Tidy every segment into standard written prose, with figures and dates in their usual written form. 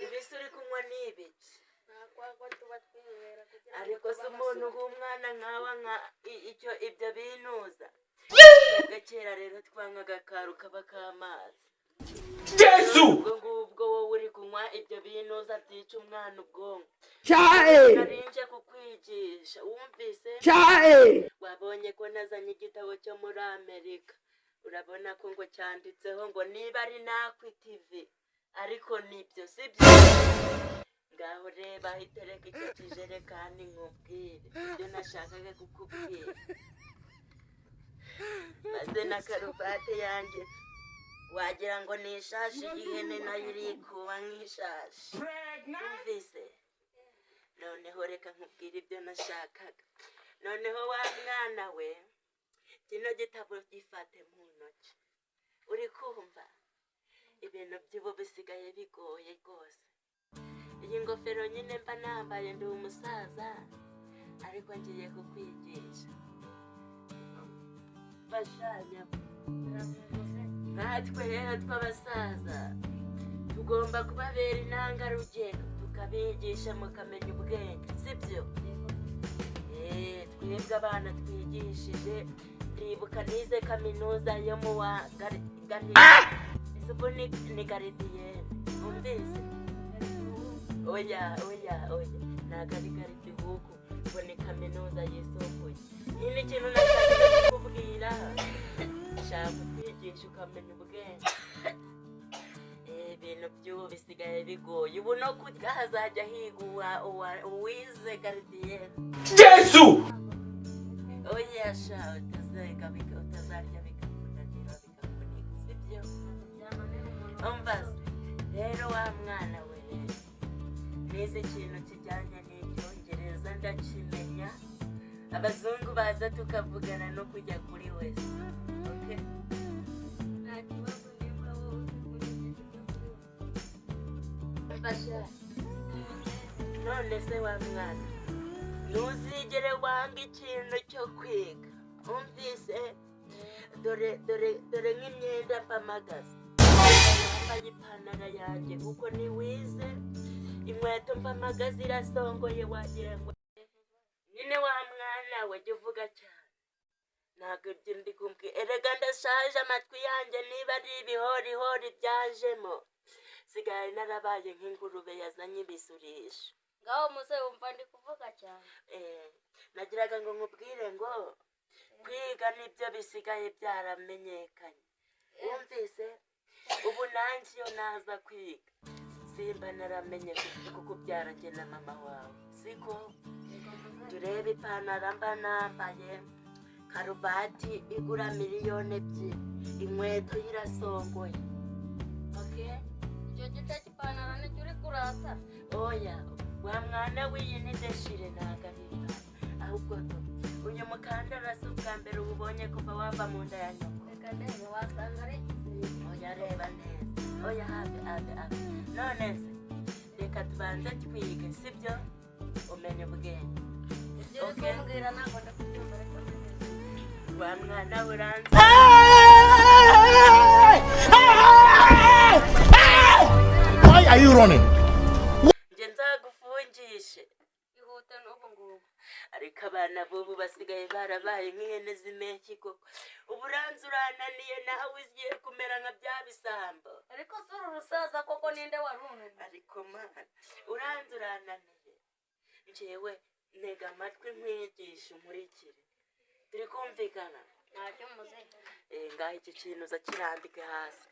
ibisuri kunywa n'ibiki nakwako tuba twibera kugira ariko se umuntu w'umwana nkawa nka ibyo binuza gakera rero twankaga karu kaba k'amazi Yesu ubwo wowe uri kunywa ibyo binuza byica umwana ubwonko narinje kukwigisha wumvise wabonye ko nazanye igitabo cyo muri Amerika urabona ko ngo cyanditseho ngo niba ari nakwi TV ariko nibyo sibyo ngaho reba itereka icyo kijerekani nkubwire ibyo nashakaga kukubwira maze na karuvati yanjye wagira ngo ni ishashi y'ihene nayo irikuba nk'ishashi wumvise noneho reka nkubwire ibyo nashakaga noneho wa mwana we kino gitabo gifate mu ntoki uri kumva ibintu by'ubu bisigaye bigoye rwose iyi ngofero nyine mba nambaye ndi umusaza ariko ngiye kukwigisha bashanya natwe rero tw'abasaza tugomba kubabera intangarugero tukabigisha mukamenya ubwenge sibyo twebwe abana twigishije ndibuka nize kaminuza yo mu wa isubu ni garidiyene umvise oya ntago ari garidihugu ngo ni kaminuza yisumbuye nyine ikintu nashakaga kukubwira nshaka kukwigisha ukamenya ubwenge ibintu by'ubu bisigaye bigoye ubu no kurya hazajya higa uwize garidiyene Yesu oya sha utazarya bikakunanira bikakunika sibyo umbaze rero wa mwana we nize ikintu kijyanye n'icyongereza ndakimenya abazungu baza tukavugana no kujya kuri wese okay nta kibazo nimba wowe mfasha none se wa mwana ntuzigere wanga ikintu cyo kwiga umvise dore nk'imyenda mpamagaza wambaye ipantaro yanjye kuko niwize inkweto mpamagaza irasongoye wagira ngo nyine wa mwana we jya uvuga cyane ntabwo ibyo ndi kumbwira erega ndashaje amatwi yanjye niba ari ibihorihori byajemo sigaye narabaye nk'ingurube yazanye ibisurisho ngaho muze wumva ndi kuvuga cyane nagiraga ngo nkubwire ngo kwiga nibyo bisigaye byaramenyekanye wumvise ubu nanjye iyo naza kwiga simba naramenye kukubyara njye na mama wawe siko turebe ipantaro mba nambaye karuvati igura miliyoni 2 inkweto irasongoye okay icyo gita cy'ipantaro nicyo uri kurata oya wa mwana w'iyi n'ideshire ntago ari ahubwo uyu mukandara si ubwa mbere ubonye kuva wava mu nda ya nyoko reka ndebe wasanga ari oya reba neza oya habe none se reka tubanze twige sibyo umenye ubwenge ibyo uri kumbwira ntabwo ndakubyumva ariko wa mwana uranze Why are you running? nje nzagufungishe ihute n'ubu ngubu ariko abana b'ubu basigaye barabaye nk'ihene z'impeshyi koko uburanze urananiye nawe ugiye kumera nka bya bisambo ariko si uru rusaza koko ninde warunaniye ariko mana uranze urananiye njyewe ntega amatwi nkwigisha umurikire turi kumvikana ntacyo muze ngaho iki kintu uza kirambike hasi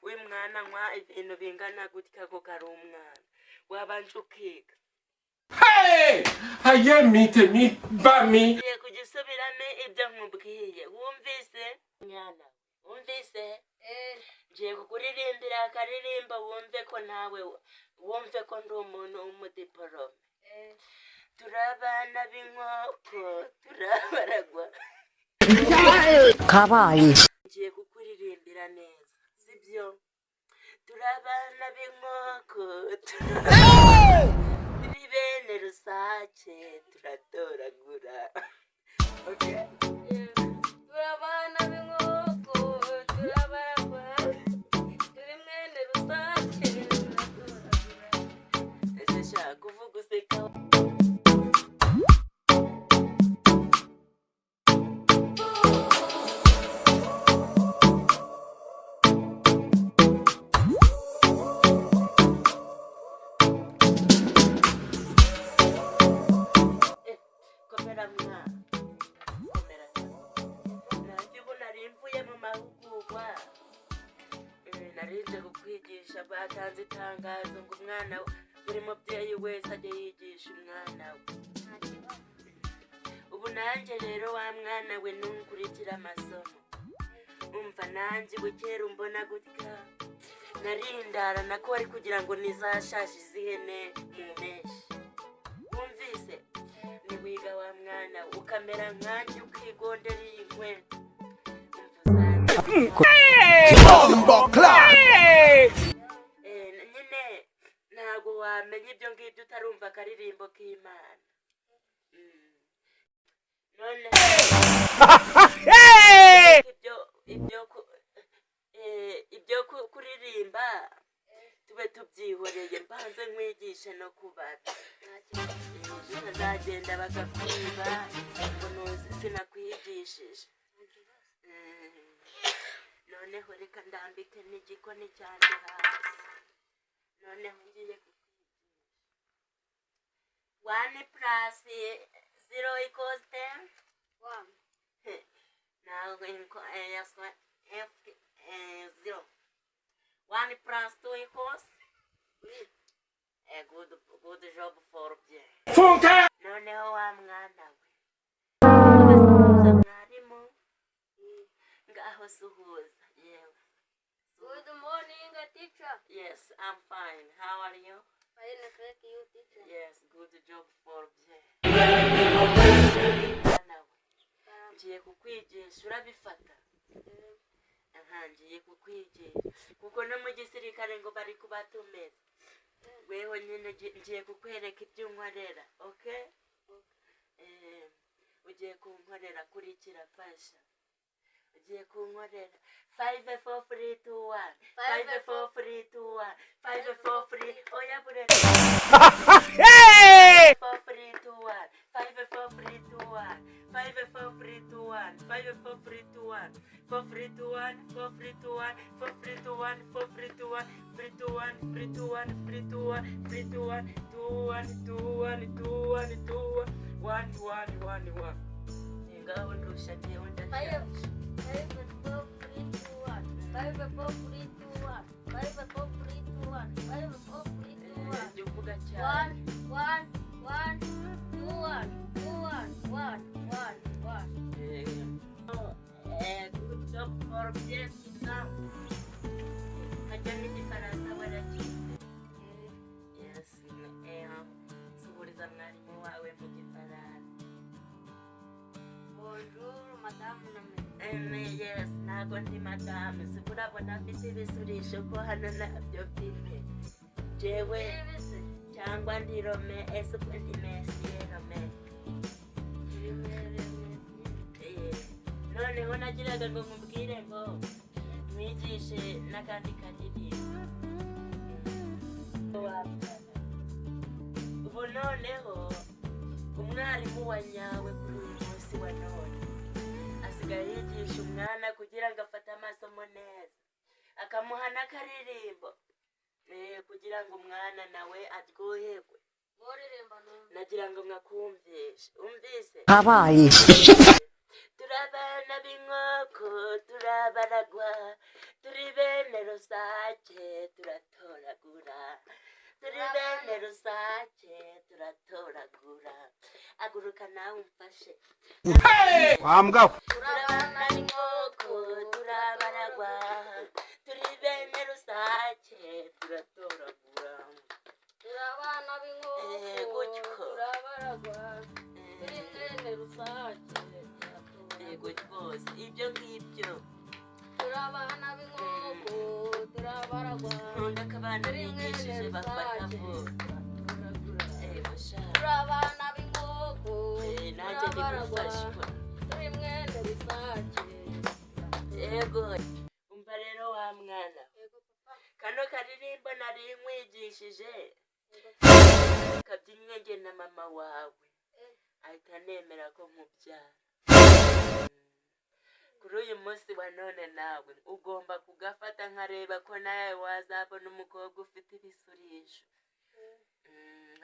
we mwana nkwa ibintu bingana gutya ko kari umwana wabanje ukiga Hey! Aye me bami. ngiye kugisubiramo ibyo nkubwiye wumvise mwana wumvise ngiye kukuririmbira akaririmbo wumve ko nawe wumve ko ndi umuntu w'umudiporome turabana b'inkoko turabaragwa kabaye ngiye kukuririmbira neza sibyo turabana b'inkoko turi bene rusake turatoragura okay turabana b'inkoko turabaragwa turi mwene rusa narinje kukwigisha batanze itangazo ngo umwana buri mubyeyi wese ajye yigisha umwana we. nta kibazo. Ubu nanjye rero wa mwana we nunkurikira amasomo. Umva nanjye bukera umbona gutya narindara nako ari kugira ngo nizashashi zihene mu meshi. Wumvise niwiga wa mwana ukamera nkanjye ukigondera iyi nkweto. Nyine ntabwo wamenya ibyo ngibyo utarumva akaririmbo k'Imana. None ibyo kuririmba tube tubyihoreye mbanze nkwigishe no kubara. Ntazagenda bagakwiba ngo nuzi sinakwigishije. Noneho reka ndambike n'igikoni cyanjye hasi. Noneho ngiye kukwigisha 1 plus 0 equals 10. 1 Now yes, 0. 1 plus 2 equals 3. Good job for bien. Funka! Noneho wa mwana we mwarimu ngaho suhuza yewe. Good morning, teacher. Yes, I'm fine. How are you? Fine, thank you, teacher. Yes, good job for bien. Ngiye kukwigisha urabifata. Ngiye kukwigisha kuko no mu gisirikare ngo bari kubatumeza. Weho nyine ngiye kukwereka ibyo unkorera, okay? Ugiye kunkorera kurikira fasha. Ugiye kunkorera 5 4 3 2 1 5 4 3 2 1 5 4 3 oya burera 4 3 2 1 5 4 3 2 1 5 4 3 2 1 5 4 3 2 1 4 3 2 1 4 3 2 1 4 3 2 1 4 3 2 1 3 2 1 3 2 1 3 2 1 3 2 1 2 1 2 1 2 1 2 1 1 1 1 ngaho ndusha ngewe ndashaka. 5 4 3 2 1 5 4 3 2 1 5 4 3 2 1 5 4 3 2 1 Jya uvuga cyane. 1 1 2 1 2 1 1 1 1. Good job for yes now. Hajya n'igifaransa warakize. Yes, suhuriza mwarimu wawe mu gifaransa. Bonjour, madame na Yes, ntago ndi madame. Sikurabona afite ibisurisho ko hano nabyo mfite. Jewe cyangwa ndi Rome, ese uko ndi Messi Rome. Noneho nagiraga ngo mubwire ngo mwigishe n'akandi karirimbo. Ubu noneho umwarimu wa nyawe kuri uyu munsi wa none asigaye yigisha umwana kugira ngo afate amasomo neza, akamuha n'akaririmbo kugira ngo umwana nawe aryoherwe. Nagira ngo mwakumvishe. Umvise? Habaye. Turabana b'inkoko turabaragwa, turi bene rusake turatoragura, turi bene rusake turatoragura. Aguruka nawe umfashe. Wambwa. Turabana b'inkoko turabaragwa, turi bene rusake turatoragura. Turabana b'inkoko turabaragwa, turi bene rusake. Yego rwose ibyo ngibyo. Turabana b'inkoko turabaragwa, nkunda ko abana bigishije bafata vuba. Yego sha. turabana b'inkoko Nanjye ndi gufashwa. turi mwene rusake. Yego umva rero wa mwana, kano karirimbo nari nkwigishije kabyinwe nge na mama wawe ahita nemera ko nkubyara. Kuri uyu munsi wa none nawe ugomba kugafata nkareba ko nawe wazabona umukobwa ufite ibisurisho.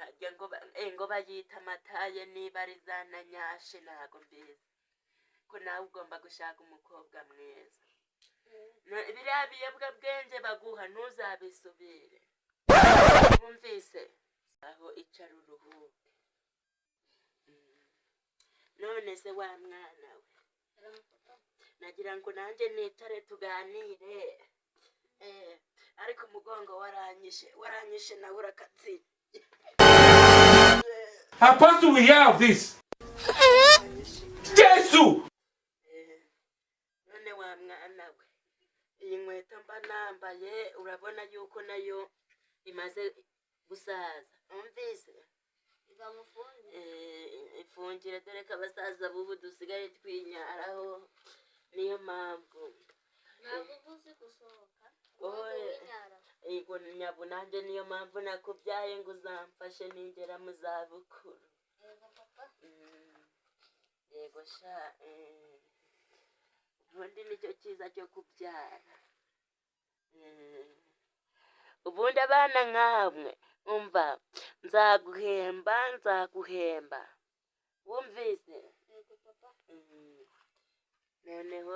Harya ngo bayita amataye niba ari za nanyashe ntago mbizi. Ko nawe ugomba gushaka umukobwa mwiza. biriya biyobyabwenge baguha ntuzabisubire wumvise aho icara uruhuke. None se wa mwana we nagira ngo nanjye nicare tuganire ariko umugongo waranyishe nawe urakatsira. How possible we hear of this? Jesus! None wa mwana we iyi nkweto mba nambaye urabona yuko nayo imaze gusaza umvise ifungire dore ko abasaza b'ubu dusigaye twinyaraho niyo mpamvu ntabwo uzi gusohoka yego nyabu nanjye niyo mpamvu nakubyaye ngo uzamfashe ningera mu zabukuru. Yego sha ubundi nicyo cyiza cyo kubyara. Ubundi abana nkamwe umva nzaguhemba wumvise. Noneho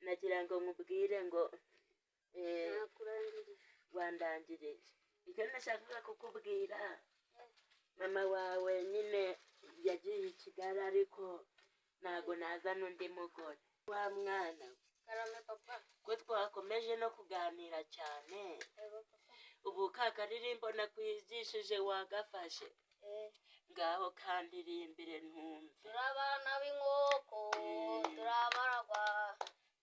nagira ngo nkubwire ngo wandangirije icyo nashakaga kukubwira. Mama wawe nyine yagiye i Kigali ariko ntago nazana undi mugore. Wa mwana karame papa ko twakomeje no kuganira cyane ubu ka karirimbo nakwigishije wagafashe ngaho kandirimbire ntumve. turabana b'inkoko turabaragwa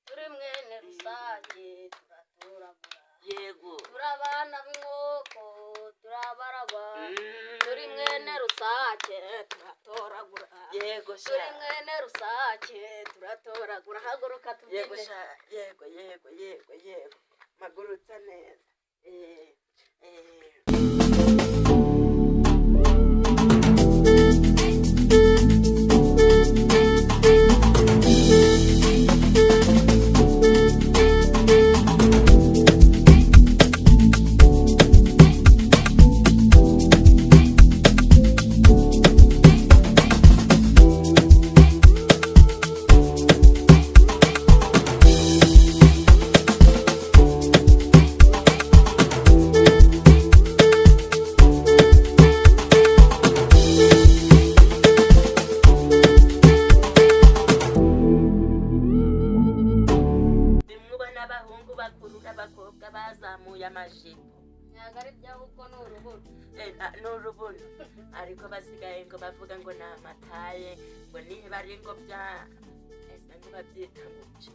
turi mwene rusange turatoragura. Yego turabana b'inkoko turabaragwa turi mwene rusake turatoragura. yego turi sha mwene rusake turatoragura. haguruka yego tubyine. sha yego magurutsa neza. Abahungu bakurura abakobwa bazamuye amajipo ntabwo ari iby'ahubwo ni urubuto. n'urubuno ariko basigaye ngo bavuga ngo ni amataye ngo niba ari ngo bya ese ngo babyita nguki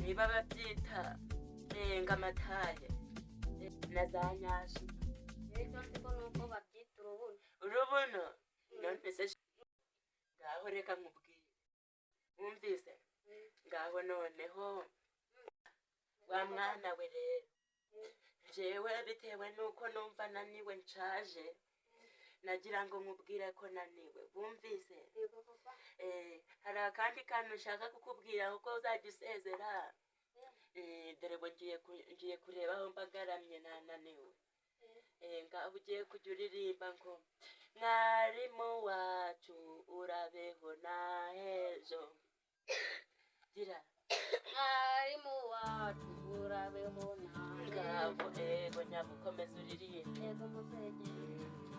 niba babyita ngo amataye na za nyashi icyo nzi ko ni uko babyita urubuno. None se ngaho reka nkubwire wumvise ngaho noneho wa mwana we rero jewe bitewe nuko numva naniwe nshaje nagira ngo nkubwire ko naniwe wumvise. Hari akandi kantu nshaka kukubwira uko uzajya usezera. Dore ngo ngiye kureba aho mbagaramye nananiwe. Ngaho ugiye kujya uririmba ngo mwarimu wacu urabeho na hejo gira mwarimu wacu urabeho na ngabo ego nyamukomeza uririmba. yego muzegere